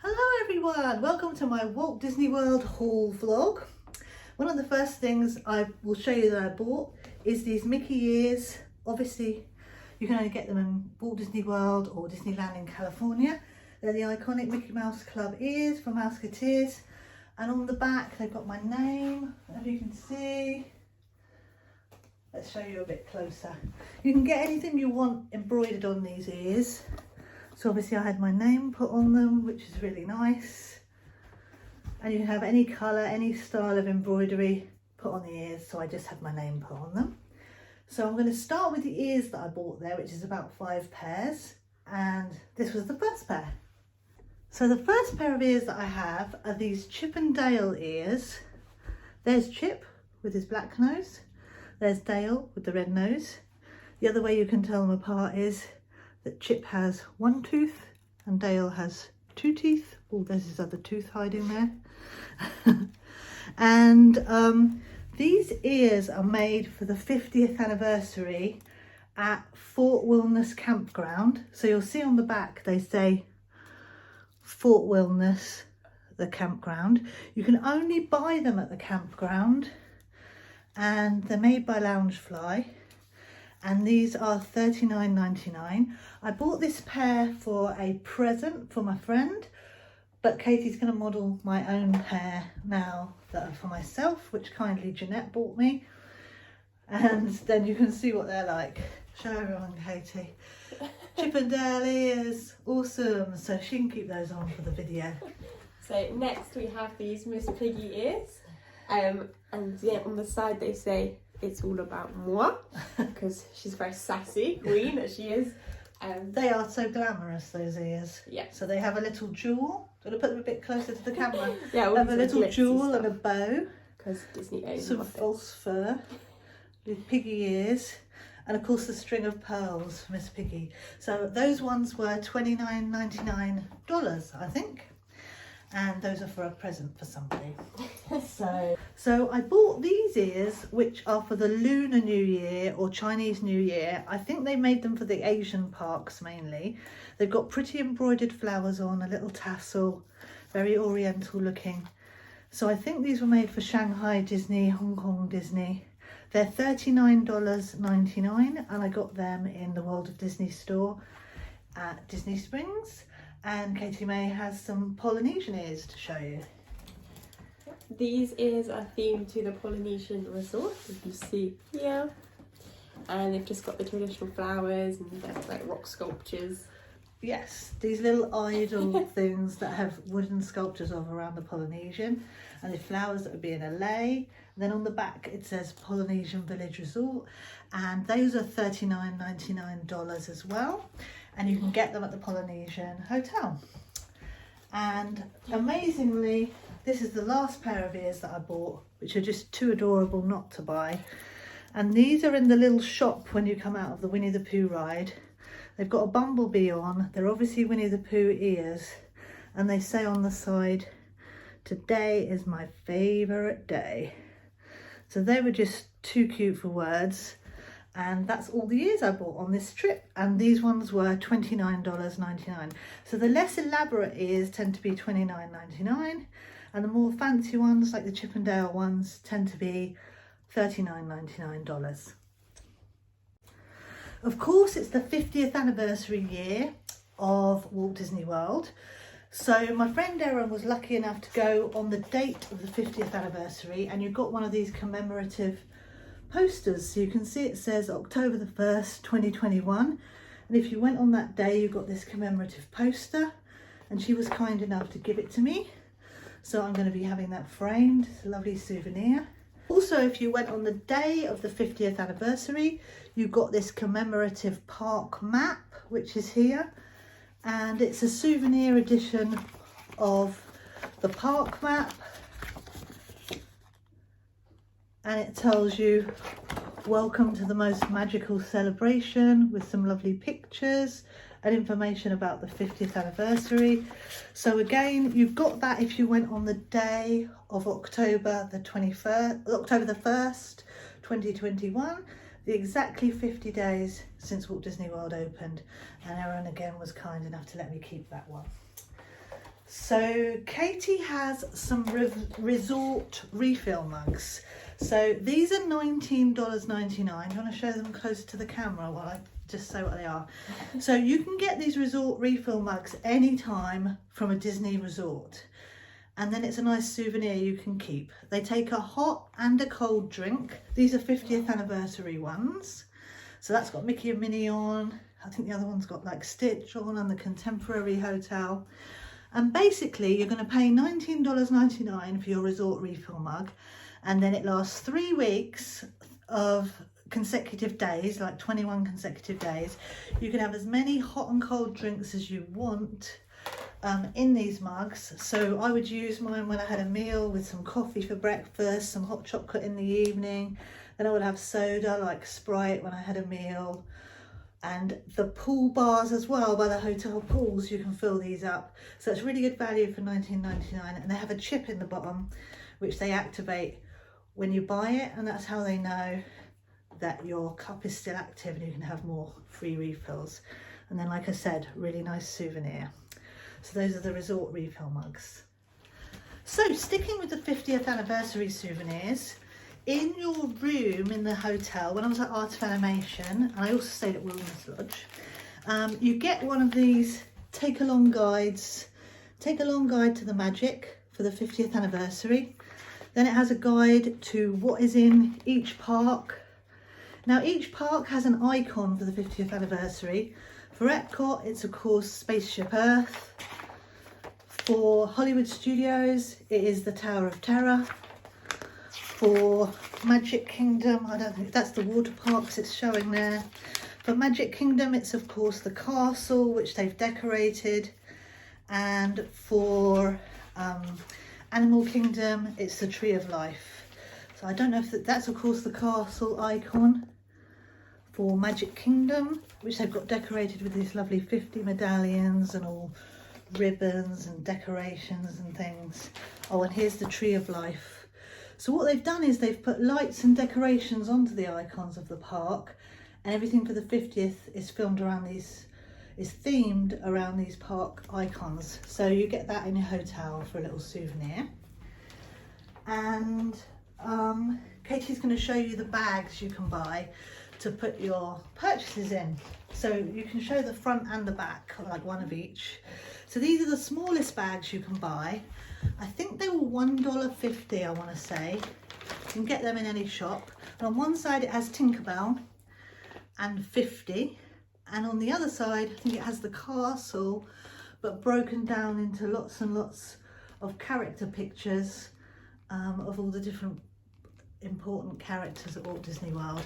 Hello everyone, welcome to my Walt Disney World Haul vlog. One of the first things I will show you that I bought is these Mickey ears. Obviously you can only get them in Walt Disney World or Disneyland in California. They're the iconic Mickey Mouse Club ears from Mouseketeers, and on the back they've got my name, as you can see. Let's show you a bit closer. You can get anything you want embroidered on these ears. So obviously I had my name put on them, which is really nice. And you can have any colour, any style of embroidery put on the ears. So I just had my name put on them. So I'm going to start with the ears that I bought there, which is about 5 pairs. And this was the first pair. So the first pair of ears that I have are these Chip and Dale ears. There's Chip with his black nose. There's Dale with the red nose. The other way you can tell them apart is that Chip has 1 tooth and Dale has 2 teeth. Oh, there's his other tooth hiding there. And these ears are made for the 50th anniversary at Fort Wilderness Campground. So you'll see on the back they say Fort Wilderness, the campground. You can only buy them at the campground, and they're made by Loungefly. And these are $39.99. I bought this pair for a present for my friend, but Katie's going to model my own pair now that are for myself, which kindly Jeanette bought me. And then you can see what they're like. Show everyone, Katie. Chip and Dale ears, awesome. So she can keep those on for the video. So next we have these Miss Piggy ears. And yeah, on the side they say, "It's all about moi," because she's very sassy queen as she is. They are so glamorous, those ears. Yeah. So they have a little jewel. Do you want to put them a bit closer to the camera? Yeah, they have a little jewel and a bow. Because Disney owns some false fur with piggy ears, and of course the string of pearls for Miss Piggy. So those ones were $29.99, I think. And those are for a present for somebody. So I bought these ears, which are for the Lunar New Year or Chinese New Year. I think they made them for the Asian parks mainly. They've got pretty embroidered flowers on, a little tassel, very oriental looking. So I think these were made for Shanghai Disney, Hong Kong Disney. They're $39.99, and I got them in the World of Disney store at Disney Springs. And Katie May has some Polynesian ears to show you. These ears are themed to the Polynesian resort, if you see here. And they've just got the traditional flowers and they're like rock sculptures. Yes, these little idol things that have wooden sculptures of around the Polynesian. And the flowers that would be in a lei. And then on the back it says Polynesian Village Resort. And those are $39.99 as well. And you can get them at the Polynesian Hotel. And amazingly, this is the last pair of ears that I bought, which are just too adorable not to buy. And these are in the little shop when you come out of the Winnie the Pooh ride. They've got a bumblebee on. They're obviously Winnie the Pooh ears. And they say on the side, "Today is my favourite day." So they were just too cute for words. And that's all the ears I bought on this trip. And these ones were $29.99. So the less elaborate ears tend to be $29.99. And the more fancy ones, like the Chip and Dale ones, tend to be $39.99. Of course, it's the 50th anniversary year of Walt Disney World. So my friend Erin was lucky enough to go on the date of the 50th anniversary, and you got one of these commemorative posters. So you can see it says October the 1st, 2021. And if you went on that day, you got this commemorative poster, and she was kind enough to give it to me. So I'm going to be having that framed. It's a lovely souvenir. Also, if you went on the day of the 50th anniversary, you got this commemorative park map, which is here. And it's a souvenir edition of the park map. And it tells you, "Welcome to the most magical celebration," with some lovely pictures and information about the 50th anniversary. So again, you've got that if you went on the day of October the 1st, 2021, the exactly 50 days since Walt Disney World opened. And Erin again was kind enough to let me keep that one. So Katie has some resort refill mugs. So these are $19.99. Do you want to show them closer to the camera while I just say what they are? So you can get these resort refill mugs anytime from a Disney resort. And then it's a nice souvenir you can keep. They take a hot and a cold drink. These are 50th anniversary ones. So that's got Mickey and Minnie on. I think the other one's got like Stitch on and the Contemporary Hotel. And basically you're going to pay $19.99 for your resort refill mug. And then it lasts 3 weeks of consecutive days, like 21 consecutive days. You can have as many hot and cold drinks as you want in these mugs. So I would use mine when I had a meal with some coffee for breakfast, some hot chocolate in the evening. Then I would have soda like Sprite when I had a meal. And the pool bars as well, by the hotel pools, you can fill these up. So it's really good value for $19.99. And they have a chip in the bottom, which they activate when you buy it. And that's how they know that your cup is still active and you can have more free refills. And then, like I said, really nice souvenir. So those are the resort refill mugs. So sticking with the 50th anniversary souvenirs, in your room in the hotel, when I was at Art of Animation, and I also stayed at Wilderness Lodge, you get one of these take-along guides. Take a long guide to the magic for the 50th anniversary. Then it has a guide to what is in each park. Now each park has an icon for the 50th anniversary. For Epcot, it's of course Spaceship Earth. For Hollywood Studios, it is the Tower of Terror. For Magic Kingdom, I don't think that's the water parks it's showing there. For Magic Kingdom, it's of course the castle, which they've decorated. And for Animal Kingdom, it's the Tree of Life. So I don't know if that's of course the castle icon. For Magic Kingdom, which they've got decorated with these lovely 50 medallions and all ribbons and decorations and things. Oh, and here's the Tree of Life. So what they've done is they've put lights and decorations onto the icons of the park, and everything for the 50th is filmed around these, is themed around these park icons. So you get that in your hotel for a little souvenir. And Katie's going to show you the bags you can buy to put your purchases in. So you can show the front and the back, like one of each. So these are the smallest bags you can buy. I think they were $1.50, I want to say. You can get them in any shop. And on one side it has Tinkerbell and 50. And on the other side, I think it has the castle, but broken down into lots and lots of character pictures of all the different important characters at Walt Disney World.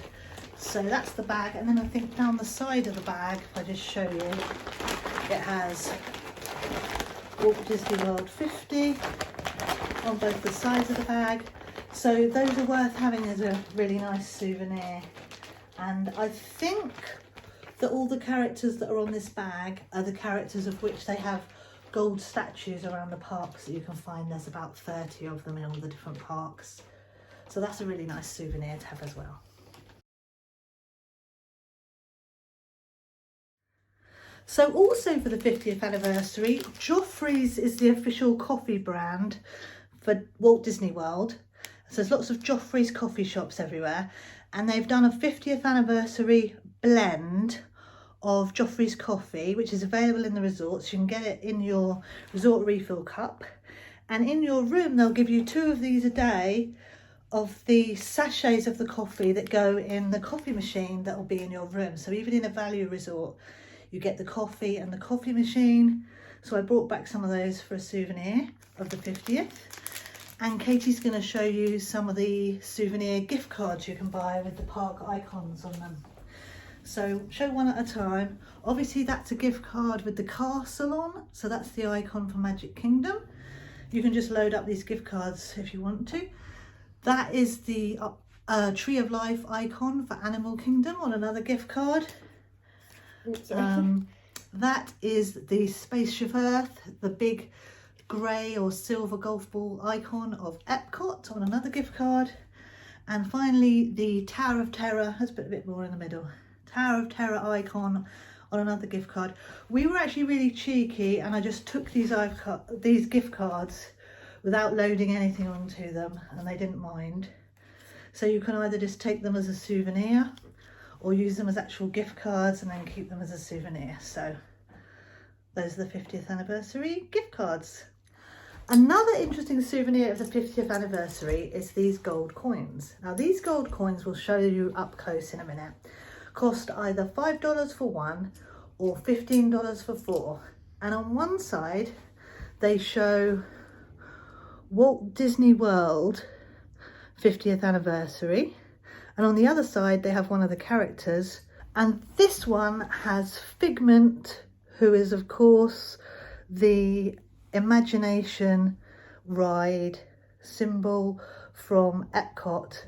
So that's the bag. And then I think down the side of the bag, if I just show you, it has Walt Disney World 50 on both the sides of the bag. So those are worth having as a really nice souvenir. And I think that all the characters that are on this bag are the characters of which they have gold statues around the parks that you can find. There's about 30 of them in all the different parks. So that's a really nice souvenir to have as well. So also for the 50th anniversary, Joffrey's is the official coffee brand for Walt Disney World. So there's lots of Joffrey's coffee shops everywhere, and they've done a 50th anniversary blend of Joffrey's coffee, which is available in the resorts. You can get it in your resort refill cup, and in your room they'll give you 2 of these a day of the sachets of the coffee that go in the coffee machine that will be in your room. So even in a value resort, you get the coffee and the coffee machine. So I brought back some of those for a souvenir of the 50th. And Katie's going to show you some of the souvenir gift cards you can buy with the park icons on them. So show one at a time. Obviously that's a gift card with the castle on. So that's the icon for Magic Kingdom. You can just load up these gift cards if you want to. That is the Tree of Life icon for Animal Kingdom on another gift card. That is the Spaceship Earth, the big grey or silver golf ball icon of Epcot on another gift card. And finally the Tower of Terror, let's put a bit more in the middle. Tower of Terror icon on another gift card. We were actually really cheeky and I just took these gift cards without loading anything onto them, and they didn't mind. So you can either just take them as a souvenir or use them as actual gift cards and then keep them as a souvenir. So those are the 50th anniversary gift cards. Another interesting souvenir of the 50th anniversary is these gold coins. Now these gold coins will show you up close in a minute. Cost either $5 for one or $15 for four. And on one side they show Walt Disney World 50th anniversary, and on the other side they have one of the characters, and this one has Figment, who is of course the Imagination ride symbol from Epcot,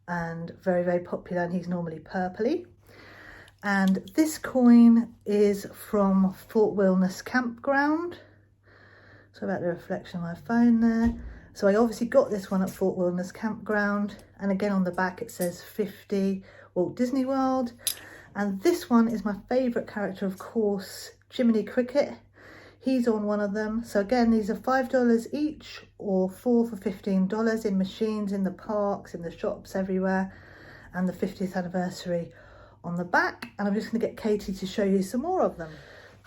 and very, very popular, and he's normally purpley. And this coin is from Fort Wilderness Campground. So about the reflection of my phone there. So I obviously got this one at Fort Wilderness Campground, and again on the back it says 50 Walt Disney World. And this one is my favourite character, of course, Jiminy Cricket. He's on one of them. So again, these are $5 each or 4 for $15 in machines, in the parks, in the shops, everywhere. And the 50th anniversary on the back. And I'm just going to get Katie to show you some more of them.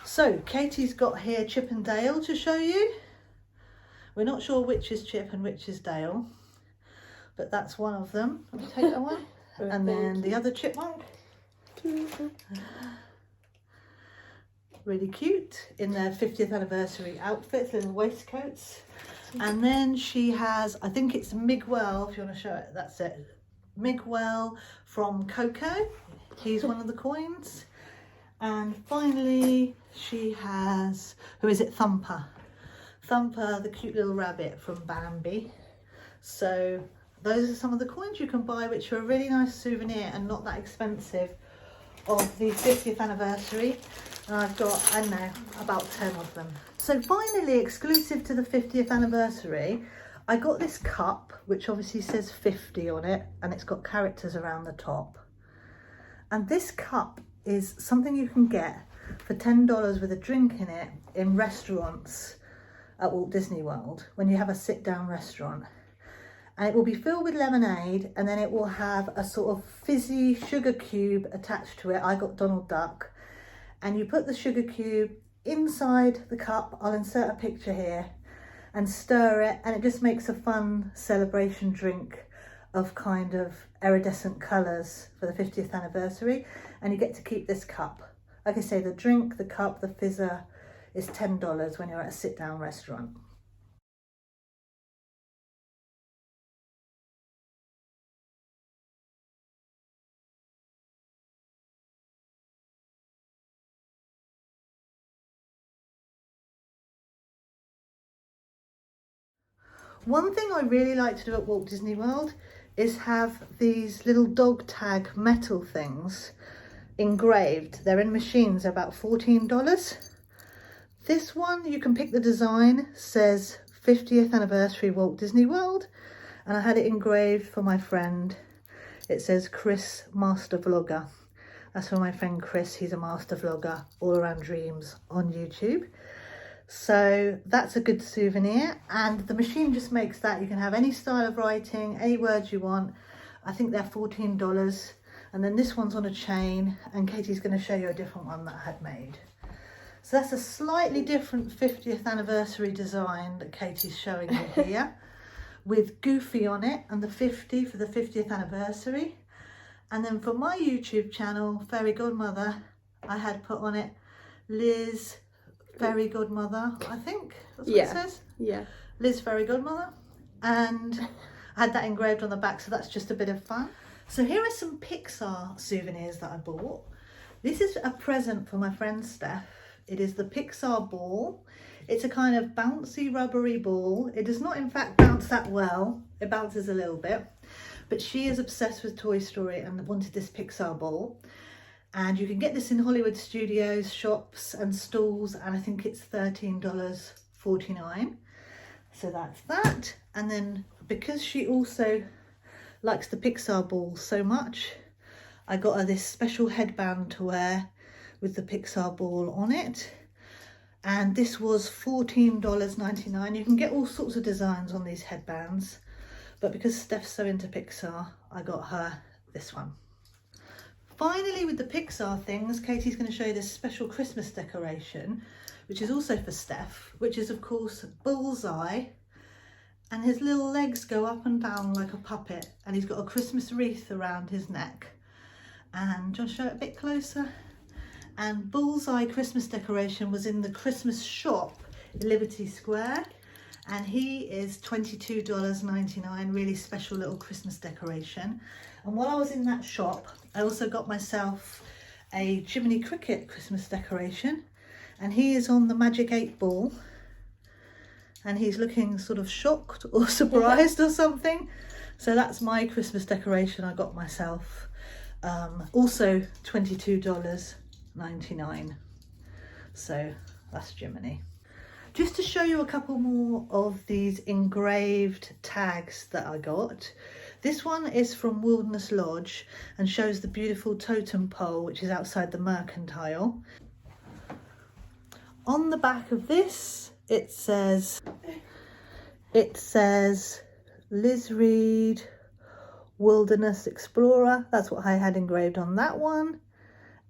So Katie's got here Chip and Dale to show you. We're not sure which is Chip and which is Dale, but that's one of them. Let me take that one. And then the other chipmunk. Really cute in their 50th anniversary outfits, little waistcoats. And then she has, I think it's Miguel, if you want to show it, that's it. Miguel from Coco. He's one of the coins. And finally she has, who is it, Thumper. Thumper, the cute little rabbit from Bambi. So those are some of the coins you can buy, which are a really nice souvenir and not that expensive, of the 50th anniversary. And I've got, I don't know, about 10 of them. So finally, exclusive to the 50th anniversary, I got this cup, which obviously says 50 on it, and it's got characters around the top. And this cup is something you can get for $10 with a drink in it in restaurants at Walt Disney World when you have a sit-down restaurant. And it will be filled with lemonade, and then it will have a sort of fizzy sugar cube attached to it. I got Donald Duck. And you put the sugar cube inside the cup, I'll insert a picture here, and stir it, and it just makes a fun celebration drink of kind of iridescent colours for the 50th anniversary. And you get to keep this cup. Like I say, the drink, the cup, the fizzer is $10 when you're at a sit-down restaurant. One thing I really like to do at Walt Disney World is have these little dog tag metal things engraved. They're in machines, about $14. This one, you can pick the design, says 50th anniversary Walt Disney World, and I had it engraved for my friend. It says Chris Master Vlogger. That's for my friend Chris. He's a master vlogger, all around dreams on YouTube. So that's a good souvenir, and the machine just makes that. You can have any style of writing, any words you want. I think they're $14. And then this one's on a chain, and Katie's going to show you a different one that I had made. So that's a slightly different 50th anniversary design that Katie's showing you here, with Goofy on it and the 50 for the 50th anniversary. And then for my YouTube channel, Fairy Godmother, I had put on it Liz Fairy Godmother, I think that's what it says. Yeah. Liz Fairy Godmother. And I had that engraved on the back, so that's just a bit of fun. So here are some Pixar souvenirs that I bought. This is a present for my friend Steph. It is the Pixar ball. It's a kind of bouncy, rubbery ball. It does not, in fact, bounce that well. It bounces a little bit. But she is obsessed with Toy Story and wanted this Pixar ball. And you can get this in Hollywood studios, shops and stalls, and I think it's $13.49. So that's that. And then because she also likes the Pixar ball so much, I got her this special headband to wear with the Pixar ball on it. And this was $14.99. You can get all sorts of designs on these headbands, but because Steph's so into Pixar, I got her this one. Finally, with the Pixar things, Katie's going to show you this special Christmas decoration, which is also for Steph, which is of course Bullseye, and his little legs go up and down like a puppet, and he's got a Christmas wreath around his neck. And do you want to show it a bit closer? And Bullseye Christmas decoration was in the Christmas shop in Liberty Square, and he is $22.99, really special little Christmas decoration. And while I was in that shop, I also got myself a Jiminy Cricket Christmas decoration, and he is on the Magic 8 Ball, and he's looking sort of shocked or surprised or something. So that's my Christmas decoration I got myself. Also $22.99. So that's Jiminy. Just to show you a couple more of these engraved tags that I got. This one is from Wilderness Lodge and shows the beautiful totem pole which is outside the Mercantile. On the back of this it says Liz Reed Wilderness Explorer. That's what I had engraved on that one.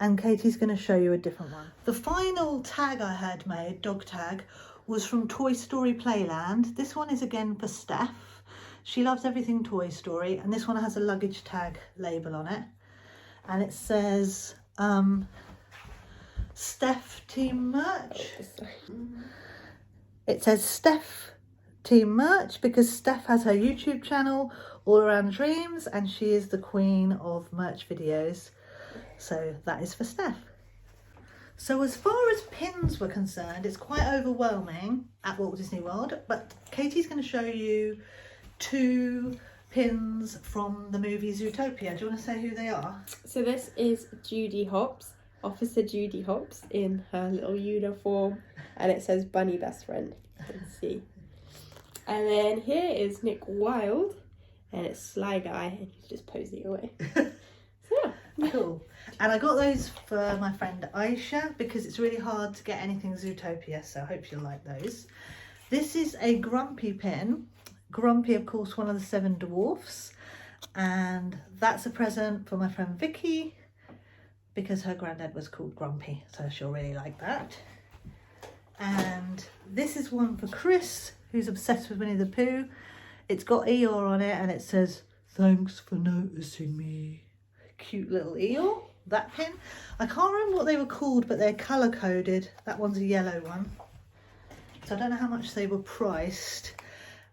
And Katie's going to show you a different one. The final tag I had made, dog tag, was from Toy Story Playland. This one is again for Steph. She loves everything Toy Story, and this one has a luggage tag label on it. And it says Steph Team Merch. It says Steph Team Merch because Steph has her YouTube channel, All Around Dreams, and she is the queen of merch videos. So that is for Steph. So as far as pins were concerned, it's quite overwhelming at Walt Disney World, but Katie's going to show you 2 pins from the movie Zootopia. Do you want to say who they are? So this is Judy Hopps, Officer Judy Hopps in her little uniform, and it says Bunny Best Friend. You can see. And then here is Nick Wilde, and it's Sly Guy, and he's just posing away. So yeah. Cool. And I got those for my friend Aisha because it's really hard to get anything Zootopia, so I hope you'll like those. This is a Grumpy pin. Grumpy, of course, one of the 7 dwarfs, and that's a present for my friend Vicky because her granddad was called Grumpy, so she'll really like that. And this is one for Chris, who's obsessed with Winnie the Pooh. It's got Eeyore on it and it says, "Thanks for noticing me." Cute little Eeyore, that pin. I can't remember what they were called, but they're colour coded. That one's a yellow one. So I don't know how much they were priced.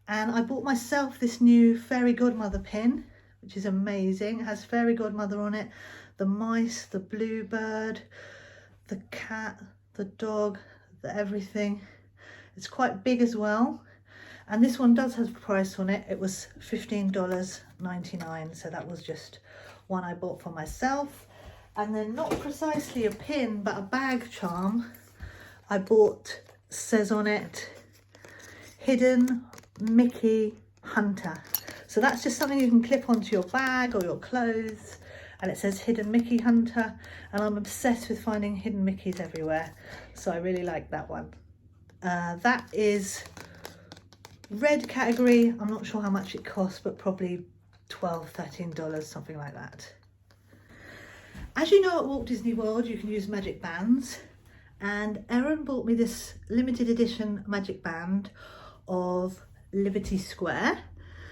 And I bought myself this new Fairy Godmother pin, which is amazing. It has Fairy Godmother on it, the mice, the bluebird, the cat, the dog, the everything. It's quite big as well. And this one does have a price on it. It was $15.99. So that was just one I bought for myself. And then not precisely a pin, but a bag charm I bought, says on it, Hidden Mickey Hunter. So that's just something you can clip onto your bag or your clothes, and it says Hidden Mickey Hunter, and I'm obsessed with finding hidden Mickeys everywhere, so I really like that one. That is red category. I'm not sure how much it costs, but probably $12–13, something like that. As you know, at Walt Disney World you can use magic bands, and Erin bought me this limited edition magic band of Liberty Square.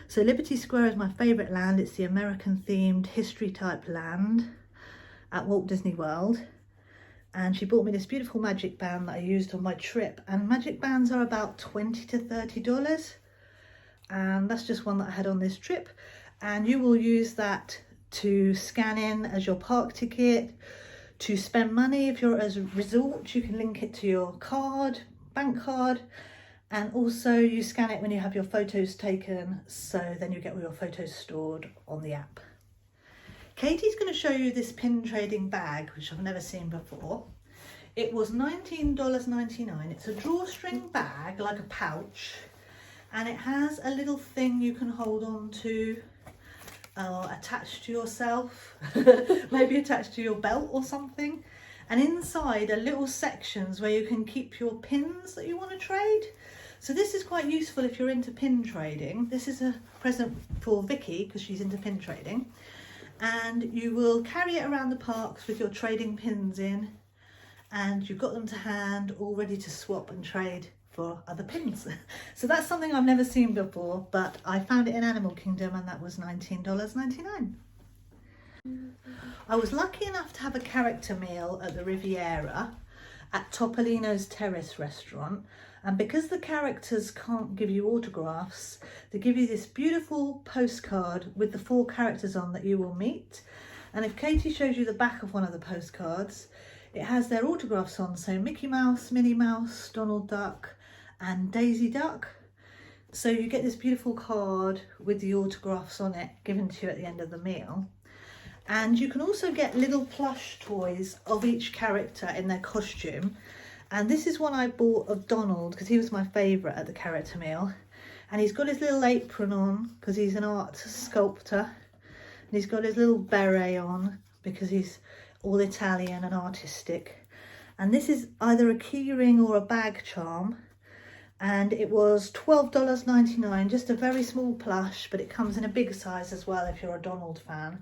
So Liberty Square is my favourite land. It's the American themed history type land at Walt Disney World, and she bought me this beautiful magic band that I used on my trip, and magic bands are about $20 to $30, and that's just one that I had on this trip. And you will use that to scan in as your park ticket, to spend money. If you're at a resort, you can link it to your card, bank card, and also you scan it when you have your photos taken, so then you get all your photos stored on the app. Katie's going to show you this pin trading bag, which I've never seen before. It was $19.99. It's a drawstring bag, like a pouch, and it has a little thing you can hold on to, attached to yourself, maybe attached to your belt or something. and inside are little sections where you can keep your pins that you want to trade. So this is quite useful if you're into pin trading. This is a present for Vicky because she's into pin trading, and you will carry it around the parks with your trading pins in, and you've got them to hand all ready to swap and trade for other pins. So that's something I've never seen before, but I found it in Animal Kingdom and that was $19.99. I was lucky enough to have a character meal at the Riviera at Topolino's Terrace restaurant, and because the characters can't give you autographs, they give you this beautiful postcard with the 4 characters on that you will meet. And if Katie shows you the back of one of the postcards, it has their autographs on, so Mickey Mouse, Minnie Mouse, Donald Duck and Daisy Duck. So you get this beautiful card with the autographs on it given to you at the end of the meal. And you can also get little plush toys of each character in their costume. And this is one I bought of Donald because he was my favourite at the character meal. And he's got his little apron on because he's an art sculptor. And he's got his little beret on because he's all Italian and artistic. And this is either a key ring or a bag charm. And it was $12.99, just a very small plush, but it comes in a big size as well if you're a Donald fan.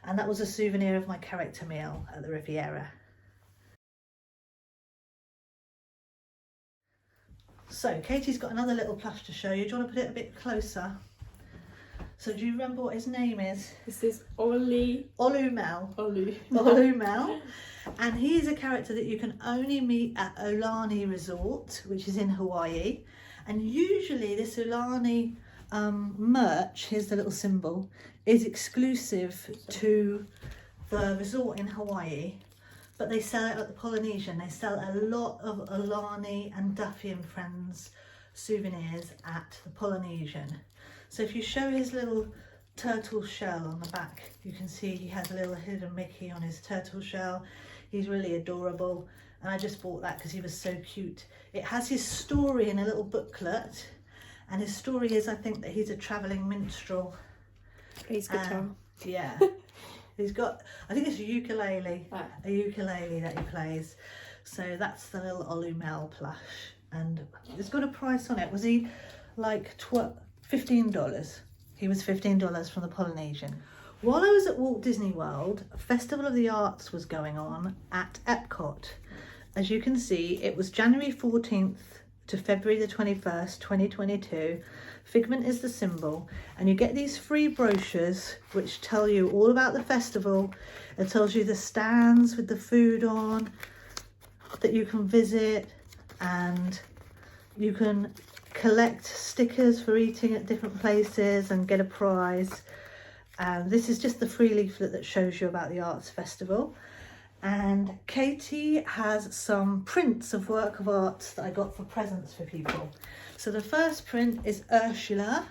And that was a souvenir of my character meal at the Riviera. So Katie's got another little plush to show you. Do you want to put it a bit closer? So do you remember what his name is? This is Olumel. Olumel. And he is a character that you can only meet at Aulani Resort, which is in Hawaii. And usually this Aulani merch, here's the little symbol, is exclusive to the resort in Hawaii. But they sell it at the Polynesian. They sell a lot of Aulani and Duffy and Friends souvenirs at the Polynesian. So if you show his little turtle shell on the back, you can see he has a little hidden Mickey on his turtle shell. He's really adorable, and I just bought that because he was so cute. It has his story in a little booklet, and his story is, I think, that he's a travelling minstrel. Plays guitar. Yeah. He's got, I think it's a ukulele that he plays. So that's the little Olumel plush, and it's got a price on it. Was he like $15? He was $15 from the Polynesian. While I was at Walt Disney World, a Festival of the Arts was going on at Epcot. As you can see, it was January 14th to February the 21st, 2022. Figment is the symbol, and you get these free brochures which tell you all about the festival. It tells you the stands with the food on that you can visit, and you can collect stickers for eating at different places and get a prize. And this is just the free leaflet that shows you about the arts festival. And Katie has some prints of work of art that I got for presents for people. So the first print is Ursula,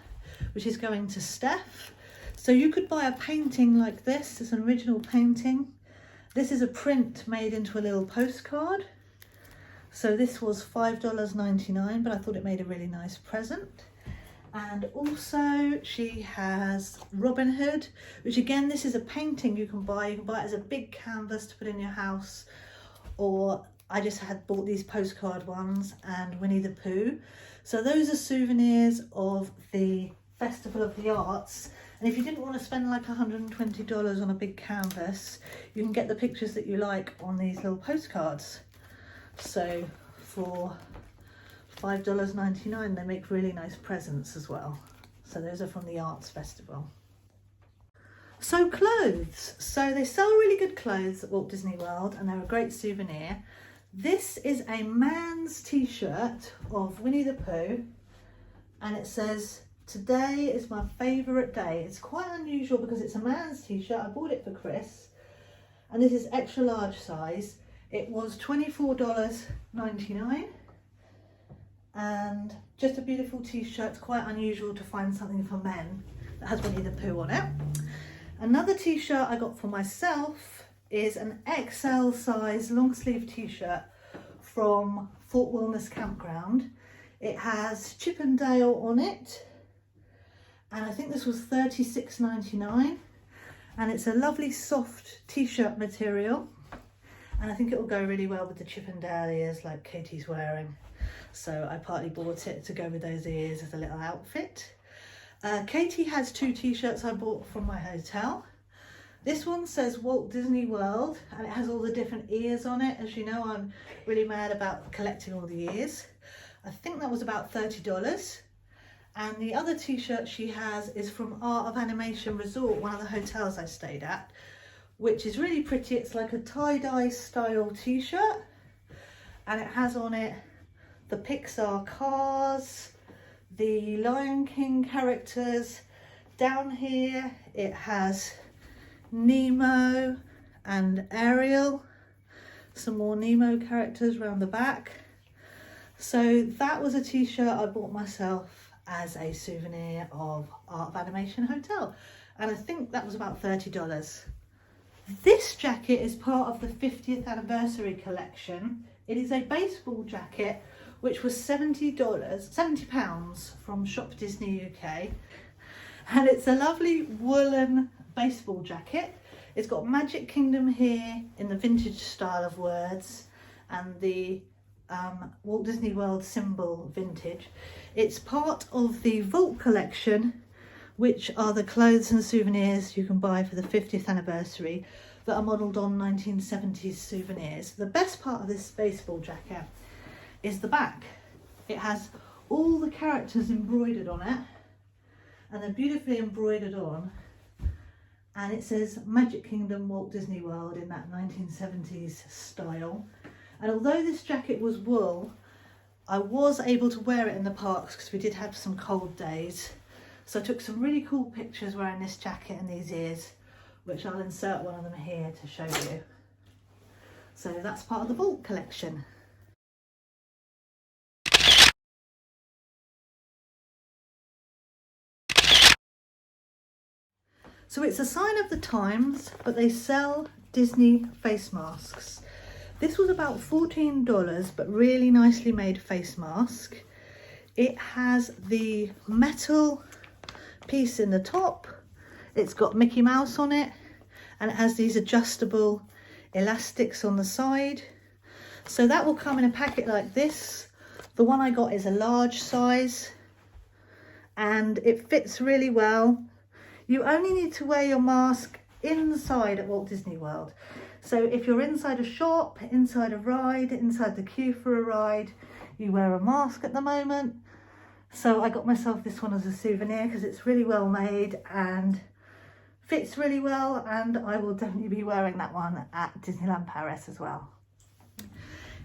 which is going to Steph. So you could buy a painting like this. It's an original painting. This is a print made into a little postcard. So this was $5.99, but I thought it made a really nice present. And also she has Robin Hood, which again, this is a painting you can buy. You can buy it as a big canvas to put in your house, or I just had bought these postcard ones, and Winnie the Pooh. So those are souvenirs of the Festival of the Arts. And if you didn't want to spend like $120 on a big canvas, you can get the pictures that you like on these little postcards. So for $5.99 they make really nice presents as well. So those are from the Arts Festival. So clothes. So they sell really good clothes at Walt Disney World, and they're a great souvenir. This is a man's t-shirt of Winnie the Pooh, and it says, "Today is my favourite day." It's quite unusual because it's a man's t-shirt. I bought it for Chris, and this is extra large size. It was $24.99. And just a beautiful t-shirt. It's quite unusual to find something for men that has Winnie the Pooh on it. Another t-shirt I got for myself is an XL size long sleeve t-shirt from Fort Wilderness Campground. It has Chip and Dale on it, and I think this was $36.99, and it's a lovely soft t-shirt material, and I think it will go really well with the Chippendale ears like Katie's wearing. So I partly bought it to go with those ears as a little outfit. Katie has 2 t-shirts I bought from my hotel. This one says Walt Disney World, and it has all the different ears on it. As you know, I'm really mad about collecting all the ears. I think that was about $30. And the other t-shirt she has is from Art of Animation Resort, one of the hotels I stayed at, which is really pretty. It's like a tie-dye style t-shirt, and it has on it the Pixar cars, the Lion King characters. Down here it has Nemo and Ariel, some more Nemo characters around the back. So that was a t-shirt I bought myself as a souvenir of Art of Animation Hotel, and I think that was about $30. This jacket is part of the 50th anniversary collection. It is a baseball jacket which was £70 from Shop Disney UK, and it's a lovely woolen baseball jacket. It's got Magic Kingdom here in the vintage style of words, and the Walt Disney World symbol vintage. It's part of the Vault collection, which are the clothes and souvenirs you can buy for the 50th anniversary that are modelled on 1970s souvenirs. The best part of this baseball jacket is the back. It has all the characters embroidered on it, and they're beautifully embroidered on, and it says Magic Kingdom Walt Disney World in that 1970s style. And although this jacket was wool, I was able to wear it in the parks because we did have some cold days. So I took some really cool pictures wearing this jacket and these ears, which I'll insert one of them here to show you. So that's part of the Vault collection. So it's a sign of the times, but they sell Disney face masks. This was about $14, but really nicely made face mask. It has the metal piece in the top. It's got Mickey Mouse on it, and it has these adjustable elastics on the side. So that will come in a packet like this. The one I got is a large size, and it fits really well. You only need to wear your mask inside at Walt Disney World. So if you're inside a shop, inside a ride, inside the queue for a ride, you wear a mask at the moment. So I got myself this one as a souvenir because it's really well made and fits really well, and I will definitely be wearing that one at Disneyland Paris as well.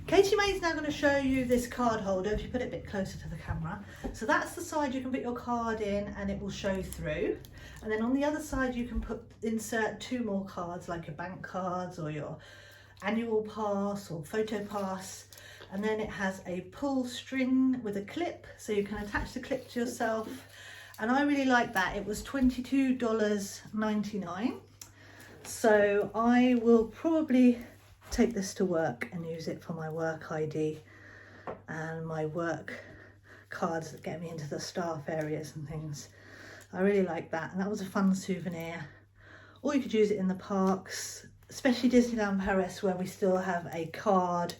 Katie May's now going to show you this card holder, if you put it a bit closer to the camera. So that's the side you can put your card in and it will show through. And then on the other side you can insert 2 more cards, like your bank cards or your annual pass or photo pass. And then it has a pull string with a clip, so you can attach the clip to yourself. And I really like that. It was $22.99. So I will probably take this to work and use it for my work ID and my work cards that get me into the staff areas and things. I really like that, and that was a fun souvenir. Or you could use it in the parks, especially Disneyland Paris, where we still have a card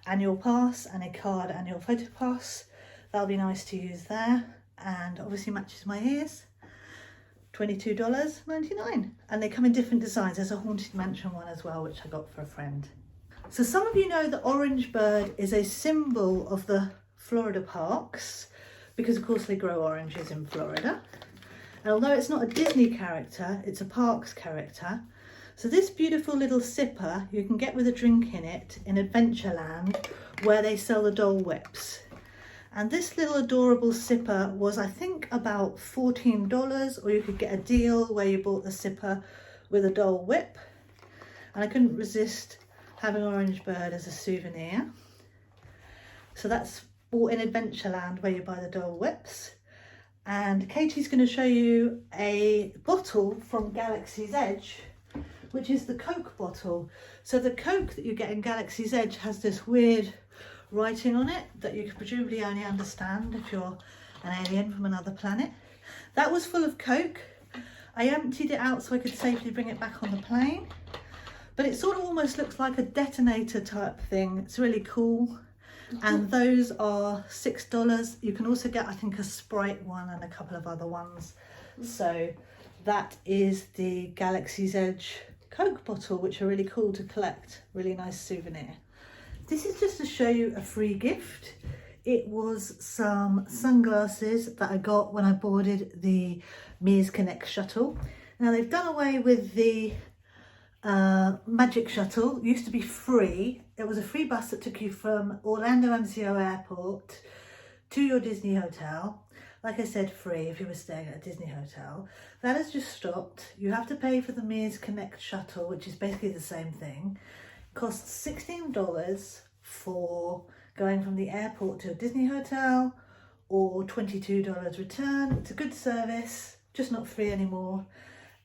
annual pass and a card annual photo pass. That'll be nice to use there, and obviously matches my ears. $22.99, and they come in different designs. There's a Haunted Mansion one as well, which I got for a friend. So some of you know that orange bird is a symbol of the Florida parks, because of course they grow oranges in Florida. And although it's not a Disney character, it's a parks character. So this beautiful little sipper you can get with a drink in it in Adventureland, where they sell the Dole Whips. And this little adorable sipper was, I think, about $14, or you could get a deal where you bought the sipper with a Dole Whip. And I couldn't resist having Orange Bird as a souvenir. So that's bought in Adventureland, where you buy the Dole Whips. And Katie's going to show you a bottle from Galaxy's Edge, which is the Coke bottle. So the Coke that you get in Galaxy's Edge has this weird writing on it that you could presumably only understand if you're an alien from another planet. That was full of Coke. I emptied it out so I could safely bring it back on the plane. but it sort of almost looks like a detonator type thing. It's really cool. And those are $6. You can also get, I think, a Sprite one and a couple of other ones. So that is the Galaxy's Edge Coke bottle, which are really cool to collect. Really nice souvenir. This is just to show you a free gift. It was some sunglasses that I got when I boarded the Mears Connect shuttle. Now they've done away with the Magic Shuttle. It used to be free. It was a free bus that took you from Orlando MCO Airport to your Disney hotel. Like I said, free if you were staying at a Disney hotel. That has just stopped. You have to pay for the Mears Connect shuttle, which is basically the same thing. It costs $16 for going from the airport to a Disney hotel, or $22 return. It's a good service, just not free anymore.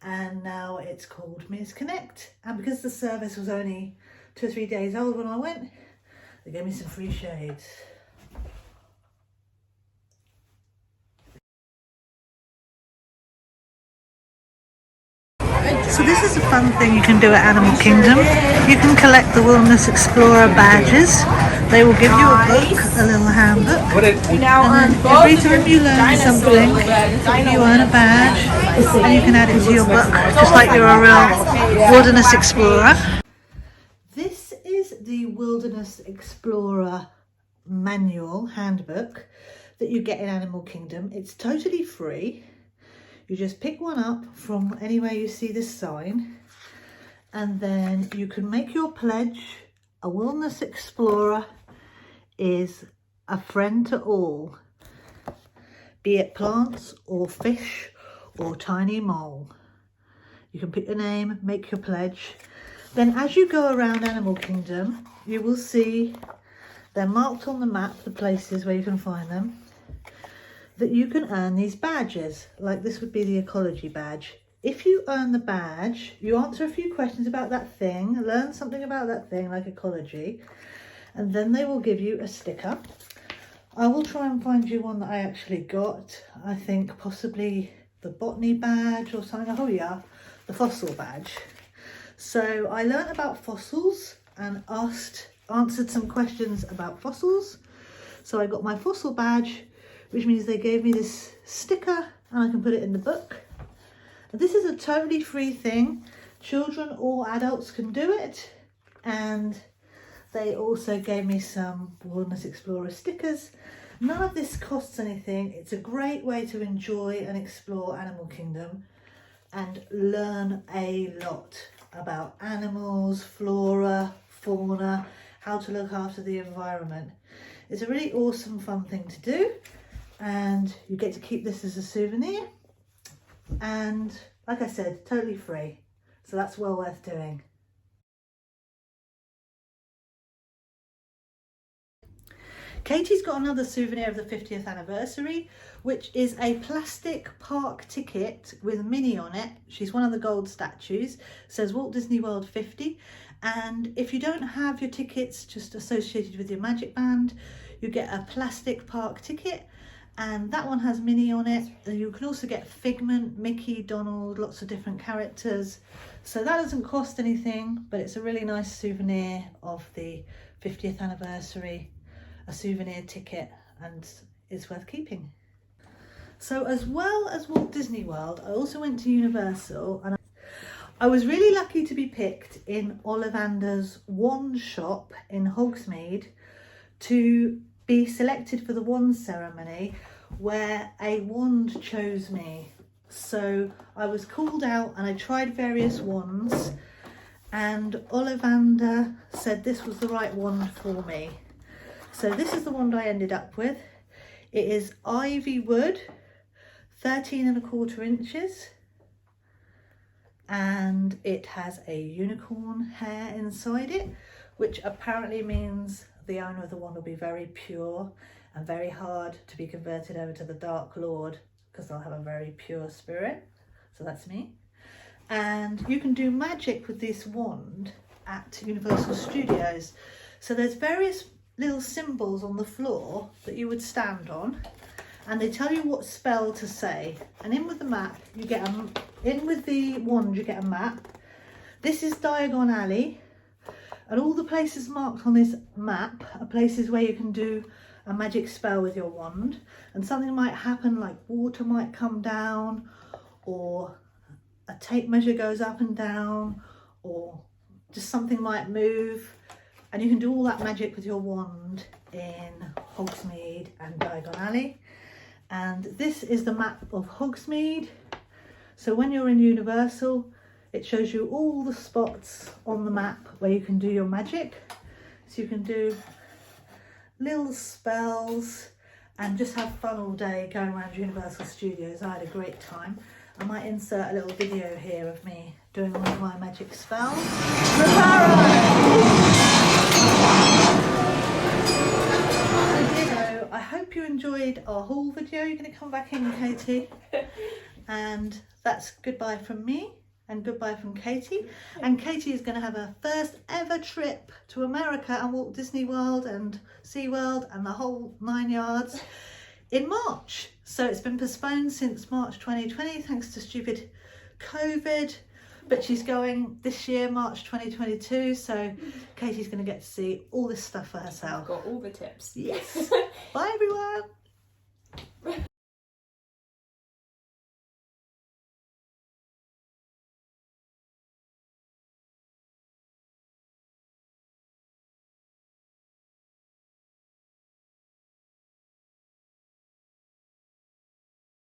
And now it's called Mears Connect. And because the service was only 2 or 3 days old when I went, they gave me some free shades. So this is a fun thing you can do at Animal Kingdom. You can collect the Wilderness Explorer badges. They will give you a book, a little handbook, and then every time you learn something, you earn a badge, and you can add it to your book, just like you're a real Wilderness Explorer. This is the Wilderness Explorer manual handbook that you get in Animal Kingdom. It's totally free. You just pick one up from anywhere you see this sign, and then you can make your pledge. A Wilderness Explorer is a friend to all, be it plants or fish or tiny mole. You can pick your name, make your pledge. Then as you go around Animal Kingdom, you will see they're marked on the map, the places where you can find them, that you can earn these badges. Like this would be the ecology badge. If you earn the badge, you answer a few questions about that thing, learn something about that thing like ecology, and then they will give you a sticker. I will try and find you one that I actually got. I think possibly the botany badge or something. Oh yeah, the fossil badge. So I learned about fossils and answered some questions about fossils. So I got my fossil badge, which means they gave me this sticker and I can put it in the book. This is a totally free thing. Children or adults can do it. And they also gave me some Wilderness Explorer stickers. None of this costs anything. It's a great way to enjoy and explore Animal Kingdom and learn a lot about animals, flora, fauna, how to look after the environment. It's a really awesome, fun thing to do. And you get to keep this as a souvenir. And like I said, totally free. So that's well worth doing. Katie's got another souvenir of the 50th anniversary, which is a plastic park ticket with Minnie on it. She's one of the gold statues. It says Walt Disney World 50. And if you don't have your tickets just associated with your Magic Band, you get a plastic park ticket. And that one has Minnie on it. And you can also get Figment, Mickey, Donald, lots of different characters. So that doesn't cost anything, but it's a really nice souvenir of the 50th anniversary, a souvenir ticket, and it's worth keeping. So as well as Walt Disney World, I also went to Universal, and I was really lucky to be picked in Ollivander's wand shop in Hogsmeade to be selected for the wand ceremony where a wand chose me. So I was called out and I tried various wands, and Ollivander said this was the right wand for me. So this is the wand I ended up with. It is ivy wood, 13¼ inches, and it has a unicorn hair inside it, which apparently means the owner of the wand will be very pure and very hard to be converted over to the Dark Lord, because they'll have a very pure spirit. So that's me. And you can do magic with this wand at Universal Studios. So there's various little symbols on the floor that you would stand on, and they tell you what spell to say. And in with the map, you get in with the wand, you get a map. This is Diagon Alley, and all the places marked on this map are places where you can do a magic spell with your wand, and something might happen, like water might come down, or a tape measure goes up and down, or just something might move, and you can do all that magic with your wand in Hogsmeade and Diagon Alley. And this is the map of Hogsmeade. So when you're in Universal, it shows you all the spots on the map where you can do your magic. So you can do little spells and just have fun all day going around Universal Studios. I had a great time. I might insert a little video here of me doing one of my magic spells. I hope you enjoyed our haul video. You're going to come back in, Katie. And that's goodbye from me and goodbye from Katie. And Katie is going to have her first ever trip to America and Walt Disney World and SeaWorld and the whole 9 yards in March. So it's been postponed since March 2020 thanks to stupid COVID. But she's going this year, March 2022. So Katie's going to get to see all this stuff for herself. Got all the tips. Yes. Bye.